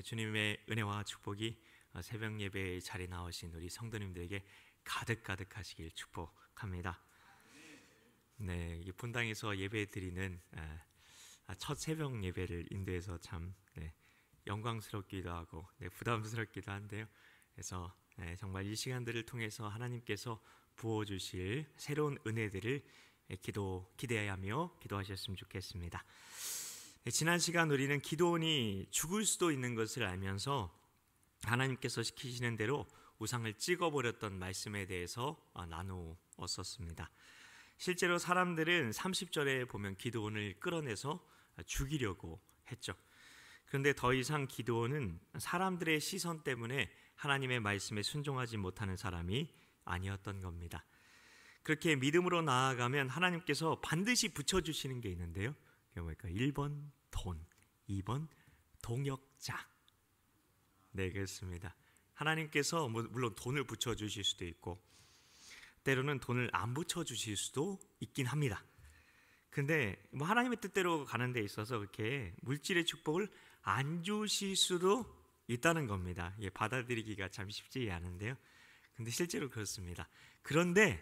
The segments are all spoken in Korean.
주님의 은혜와 축복이 새벽 예배의 자리에 나오신 우리 성도님들에게 가득 하시길 축복합니다. 네, 이 본당에서 예배드리는 첫 새벽 예배를 인도해서 참 영광스럽기도 하고 부담스럽기도 한데요. 그래서 정말 이 시간들을 통해서 하나님께서 부어주실 새로운 은혜들을 기대하며 기도하셨으면 좋겠습니다. 지난 시간 우리는 기드온이 죽을 수도 있는 것을 알면서 하나님께서 시키시는 대로 우상을 찍어버렸던 말씀에 대해서 나누었었습니다. 실제로 사람들은 30절에 보면 기드온을 끌어내서 죽이려고 했죠. 그런데 더 이상 기드온은 사람들의 시선 때문에 하나님의 말씀에 순종하지 못하는 사람이 아니었던 겁니다. 그렇게 믿음으로 나아가면 하나님께서 반드시 붙여주시는 게 있는데요. 그게 뭘까요? 1번 돈, 2번 동역자. 네, 그렇습니다. 하나님께서 물론 돈을 붙여주실 수도 있고 때로는 돈을 안 붙여주실 수도 있긴 합니다. 근데 하나님의 뜻대로 가는 데 있어서 그렇게 물질의 축복을 안 주실 수도 있다는 겁니다. 받아들이기가 참 쉽지 않은데요. 근데 실제로 그렇습니다. 그런데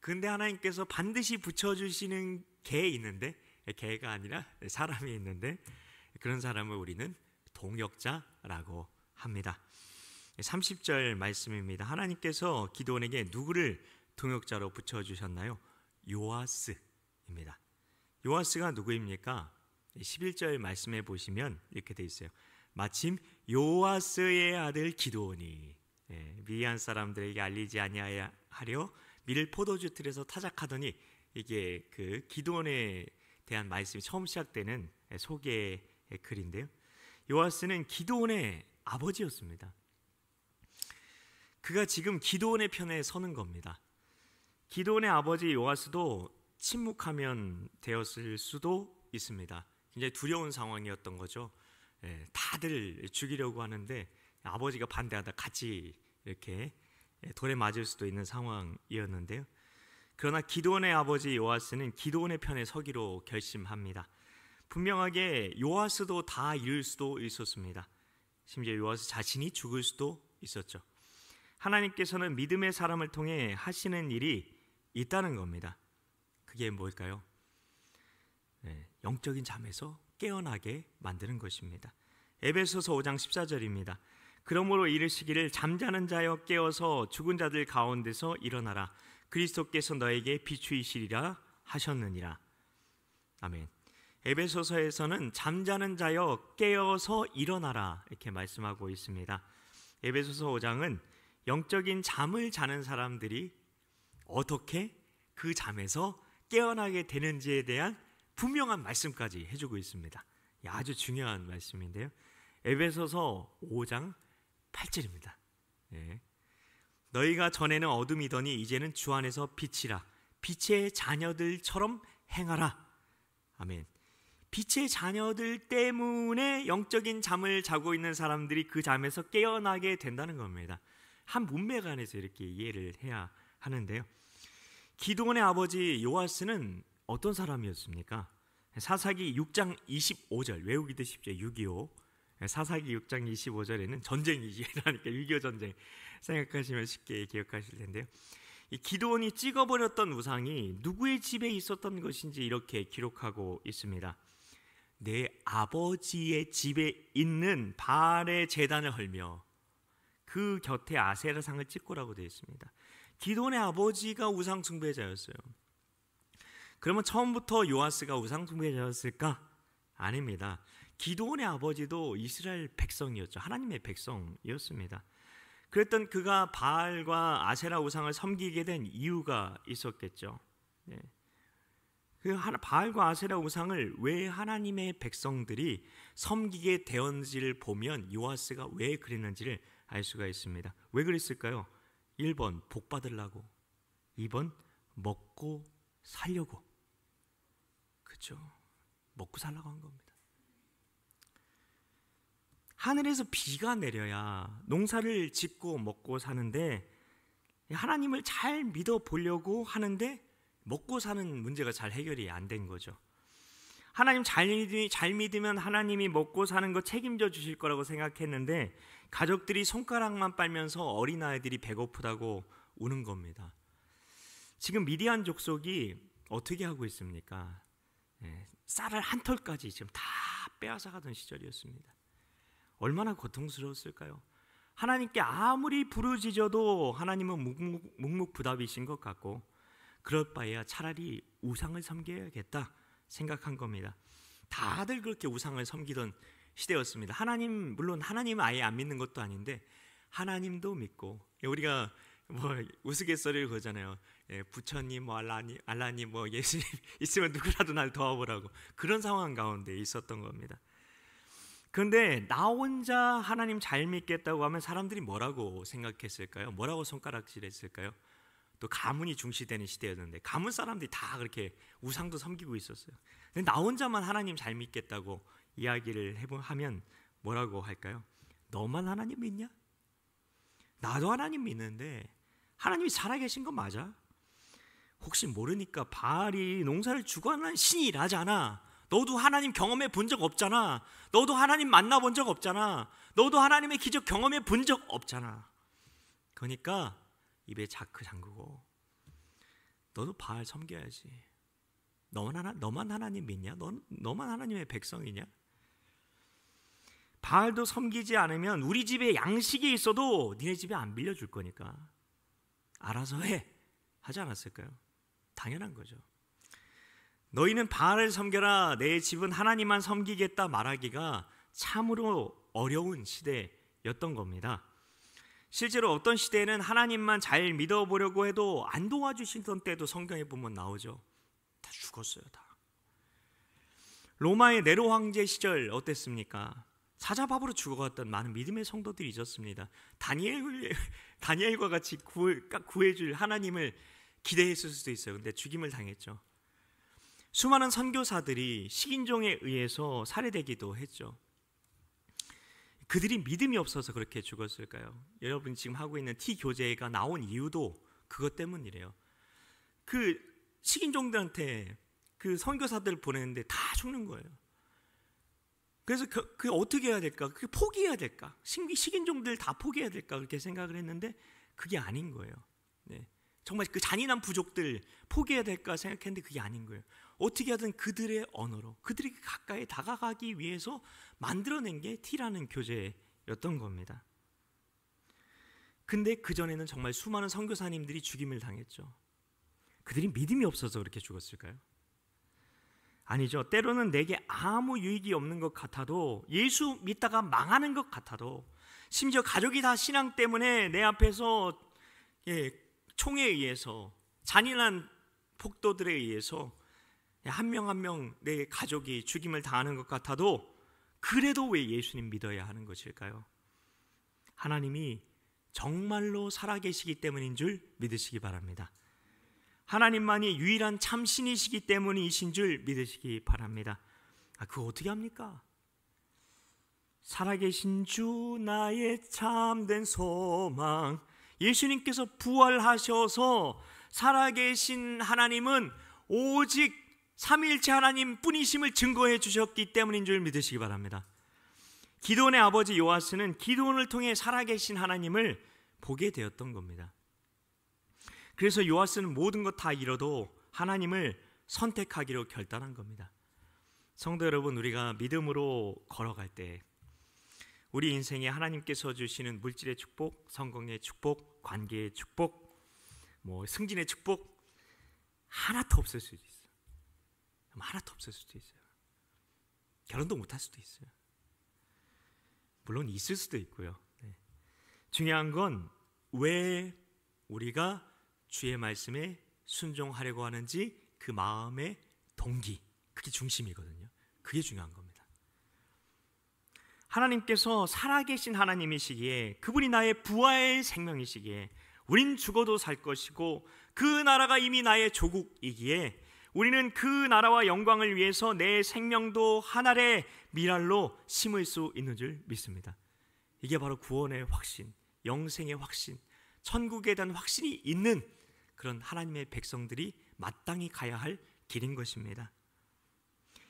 하나님께서 반드시 붙여주시는 게 있는데, 개가 아니라 사람이 있는데, 그런 사람을 우리는 동역자라고 합니다. 30절 말씀입니다. 하나님께서 기드온에게 누구를 동역자로 붙여주셨나요? 요아스입니다. 요아스가 누구입니까? 11절 말씀에 보시면 이렇게 되어 있어요. 마침 요아스의 아들 기드온이 미디안 사람들에게 알리지 아니하려 밀 포도주 틀에서 타작하더니, 이게 그 기드온에 대한 말씀이 처음 시작되는 소개의 글인데요. 요아스는 기드온의 아버지였습니다. 그가 지금 기드온의 편에 서는 겁니다. 기드온의 아버지 요아스도 침묵하면 되었을 수도 있습니다. 굉장히 두려운 상황이었던 거죠. 다들 죽이려고 하는데 아버지가 반대하다 같이 이렇게 돌에 맞을 수도 있는 상황이었는데요. 그러나 기드온의 아버지 요아스는 기드온의 편에 서기로 결심합니다. 분명하게 요아스도 다 잃을 수도 있었습니다. 심지어 요아스 자신이 죽을 수도 있었죠. 하나님께서는 믿음의 사람을 통해 하시는 일이 있다는 겁니다. 그게 뭘까요? 영적인 잠에서 깨어나게 만드는 것입니다. 에베소서 5장 14절입니다. 그러므로 이르시기를 잠자는 자여 깨어서 죽은 자들 가운데서 일어나라. 그리스도께서 너에게 비추이시리라 하셨느니라. 아멘. 에베소서에서는 잠자는 자여 깨어서 일어나라 이렇게 말씀하고 있습니다. 에베소서 5장은 영적인 잠을 자는 사람들이 어떻게 그 잠에서 깨어나게 되는지에 대한 분명한 말씀까지 해주고 있습니다. 아주 중요한 말씀인데요. 에베소서 5장 8절입니다. 너희가 전에는 어둠이더니 이제는 주 안에서 빛이라. 빛의 자녀들처럼 행하라. 아멘. 빛의 자녀들 때문에 영적인 잠을 자고 있는 사람들이 그 잠에서 깨어나게 된다는 겁니다. 한 문맥 안에서 이렇게 이해를 해야 하는데요. 기드온의 아버지 요아스는 어떤 사람이었습니까? 사사기 6장 25절 외우기 드십시오. 6.25 사사기 6장 25절에는 전쟁이 일어나니까 6.25 전쟁 생각하시면 쉽게 기억하실 텐데요. 이 기드온이 찍어버렸던 우상이 누구의 집에 있었던 것인지 이렇게 기록하고 있습니다. 내 아버지의 집에 있는 바알의 제단을 헐며 그 곁에 아세라상을 찍고라고 되어 있습니다. 기드온의 아버지가 우상 숭배자였어요. 그러면 처음부터 요아스가 우상 숭배자였을까? 아닙니다. 기드온의 아버지도 이스라엘 백성이었죠. 하나님의 백성이었습니다. 그랬던 그가 바알과 아세라 우상을 섬기게 된 이유가 있었겠죠. 그 바알과 아세라 우상을 왜 하나님의 백성들이 섬기게 되었는지를 보면 요아스가 왜 그랬는지를 알 수가 있습니다. 왜 그랬을까요? 1번 복 받으려고, 2번 먹고 살려고. 그렇죠? 먹고 살라고 한 겁니다. 하늘에서 비가 내려야 농사를 짓고 먹고 사는데 하나님을 잘 믿어보려고 하는데 먹고 사는 문제가 잘 해결이 안 된 거죠. 하나님 잘 믿으면 하나님이 먹고 사는 거 책임져 주실 거라고 생각했는데 가족들이 손가락만 빨면서 어린아이들이 배고프다고 우는 겁니다. 지금 미디안 족속이 어떻게 하고 있습니까? 쌀을 한 털까지 지금 다 빼앗아 가던 시절이었습니다. 얼마나 고통스러웠을까요? 하나님께 아무리 부르짖어도 하나님은 묵묵부답이신 것 같고 그럴 바에야 차라리 우상을 섬겨야겠다 생각한 겁니다. 다들 그렇게 우상을 섬기던 시대였습니다. 물론 하나님은 아예 안 믿는 것도 아닌데 하나님도 믿고, 우리가 뭐 우스갯소리를 그러잖아요. 부처님, 뭐 알라님, 뭐 예수님 있으면 누구라도 날 도와보라고, 그런 상황 가운데 있었던 겁니다. 그런데 나 혼자 하나님 잘 믿겠다고 하면 사람들이 뭐라고 생각했을까요? 뭐라고 손가락질했을까요? 또 가문이 중시되는 시대였는데 가문 사람들이 다 그렇게 우상도 섬기고 있었어요. 근데 나 혼자만 하나님 잘 믿겠다고 이야기를 하면 뭐라고 할까요? 너만 하나님 믿냐? 나도 하나님 믿는데 하나님이 살아계신 거 맞아? 혹시 모르니까 바알이 농사를 주관하는 신이라잖아. 너도 하나님 경험해 본 적 없잖아. 너도 하나님 만나본 적 없잖아. 너도 하나님의 기적 경험해 본 적 없잖아. 그러니까 입에 자크 잠그고 너도 바알 섬겨야지. 너만 하나님 믿냐? 너만 하나님의 백성이냐? 바알도 섬기지 않으면 우리 집에 양식이 있어도 니네 집에 안 빌려줄 거니까 알아서 해 하지 않았을까요? 당연한 거죠. 너희는 바알을 섬겨라, 내 집은 하나님만 섬기겠다 말하기가 참으로 어려운 시대였던 겁니다. 실제로 어떤 시대에는 하나님만 잘 믿어보려고 해도 안 도와주시던 때도 성경에 보면 나오죠. 다 죽었어요. 다. 로마의 네로 황제 시절 어땠습니까? 사자밥으로 죽어갔던 많은 믿음의 성도들이 있었습니다. 다니엘과 같이 구해줄 하나님을 기대했을 수도 있어요. 근데 죽임을 당했죠. 수많은 선교사들이 식인종에 의해서 살해되기도 했죠. 그들이 믿음이 없어서 그렇게 죽었을까요? 여러분이 지금 하고 있는 T교제가 나온 이유도 그것 때문이래요. 그 식인종들한테 그 선교사들을 보내는데 다 죽는 거예요. 그래서 그 어떻게 해야 될까? 그게 포기해야 될까? 식인종들 다 포기해야 될까? 그렇게 생각을 했는데 그게 아닌 거예요. 네. 정말 그 잔인한 부족들 포기해야 될까 생각했는데 그게 아닌 거예요. 어떻게 하든 그들의 언어로 그들이 가까이 다가가기 위해서 만들어낸 게 T라는 교제였던 겁니다. 근데 그전에는 정말 수많은 선교사님들이 죽임을 당했죠. 그들이 믿음이 없어서 그렇게 죽었을까요? 아니죠. 때로는 내게 아무 유익이 없는 것 같아도, 예수 믿다가 망하는 것 같아도, 심지어 가족이 다 신앙 때문에 내 앞에서 총에 의해서, 잔인한 폭도들에 의해서 한 명 한 명 내 가족이 죽임을 당하는 것 같아도 그래도 왜 예수님 믿어야 하는 것일까요? 하나님이 정말로 살아계시기 때문인 줄 믿으시기 바랍니다. 하나님만이 유일한 참신이시기 때문이신 줄 믿으시기 바랍니다. 그거 어떻게 합니까? 살아계신 주 나의 참된 소망. 예수님께서 부활하셔서 살아계신 하나님은 오직 삼위일체 하나님 뿐이심을 증거해 주셨기 때문인 줄 믿으시기 바랍니다. 기드온의 아버지 요아스는 기드온을 통해 살아계신 하나님을 보게 되었던 겁니다. 그래서 요아스는 모든 것 다 잃어도 하나님을 선택하기로 결단한 겁니다. 성도 여러분, 우리가 믿음으로 걸어갈 때 우리 인생에 하나님께서 주시는 물질의 축복, 성공의 축복, 관계의 축복, 승진의 축복 하나도 없을 수도 있어요. 하나도 없을 수도 있어요. 결혼도 못할 수도 있어요. 물론 있을 수도 있고요. 중요한 건 왜 우리가 주의 말씀에 순종하려고 하는지, 그 마음의 동기, 그게 중심이거든요. 그게 중요한 겁니다. 하나님께서 살아계신 하나님이시기에, 그분이 나의 부활 생명이시기에 우린 죽어도 살 것이고 그 나라가 이미 나의 조국이기에 우리는 그 나라와 영광을 위해서 내 생명도 한 알의 밀알로 심을 수 있는 줄 믿습니다. 이게 바로 구원의 확신, 영생의 확신, 천국에 대한 확신이 있는 그런 하나님의 백성들이 마땅히 가야 할 길인 것입니다.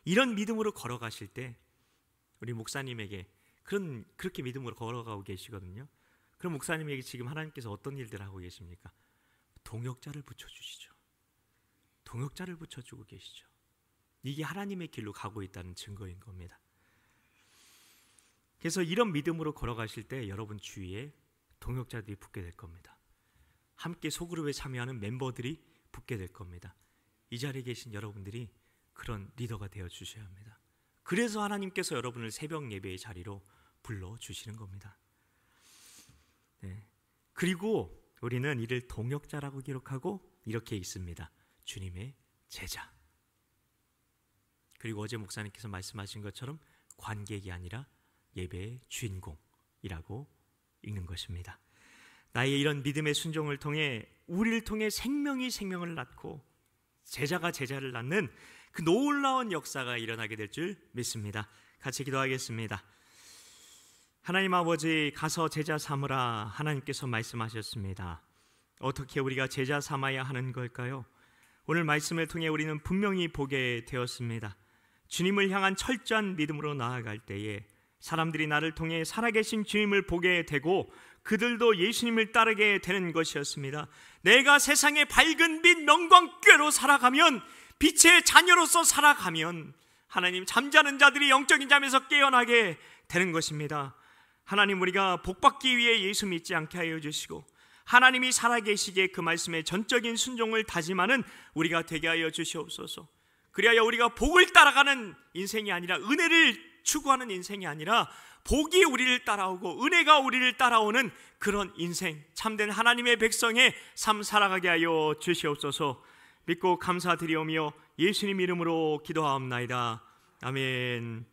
이런 믿음으로 걸어가실 때 우리 목사님에게 그렇게 믿음으로 걸어가고 계시거든요. 그럼 목사님에게 지금 하나님께서 어떤 일들을 하고 계십니까? 동역자를 붙여주시죠. 동역자를 붙여주고 계시죠. 이게 하나님의 길로 가고 있다는 증거인 겁니다. 그래서 이런 믿음으로 걸어가실 때 여러분 주위에 동역자들이 붙게 될 겁니다. 함께 소그룹에 참여하는 멤버들이 붙게 될 겁니다. 이 자리에 계신 여러분들이 그런 리더가 되어 주셔야 합니다. 그래서 하나님께서 여러분을 새벽 예배의 자리로 불러주시는 겁니다. 네. 그리고 우리는 이를 동역자라고 기록하고 이렇게 있습니다. 주님의 제자. 그리고 어제 목사님께서 말씀하신 것처럼 관객이 아니라 예배의 주인공이라고 읽는 것입니다. 나의 이런 믿음의 순종을 통해 우리를 통해 생명이 생명을 낳고 제자가 제자를 낳는 그 놀라운 역사가 일어나게 될 줄 믿습니다. 같이 기도하겠습니다. 하나님 아버지, 가서 제자 삼으라 하나님께서 말씀하셨습니다. 어떻게 우리가 제자 삼아야 하는 걸까요? 오늘 말씀을 통해 우리는 분명히 보게 되었습니다. 주님을 향한 철저한 믿음으로 나아갈 때에 사람들이 나를 통해 살아계신 주님을 보게 되고 그들도 예수님을 따르게 되는 것이었습니다. 내가 세상의 밝은 빛 명광교회로 살아가면, 빛의 자녀로서 살아가면 하나님, 잠자는 자들이 영적인 잠에서 깨어나게 되는 것입니다. 하나님, 우리가 복받기 위해 예수 믿지 않게 하여 주시고 하나님이 살아계시기에 그 말씀에 전적인 순종을 다짐하는 우리가 되게 하여 주시옵소서. 그리하여 우리가 복을 따라가는 인생이 아니라, 은혜를 추구하는 인생이 아니라 복이 우리를 따라오고 은혜가 우리를 따라오는 그런 인생, 참된 하나님의 백성의 삶 살아가게 하여 주시옵소서. 믿고 감사드리오며 예수님 이름으로 기도하옵나이다. 아멘.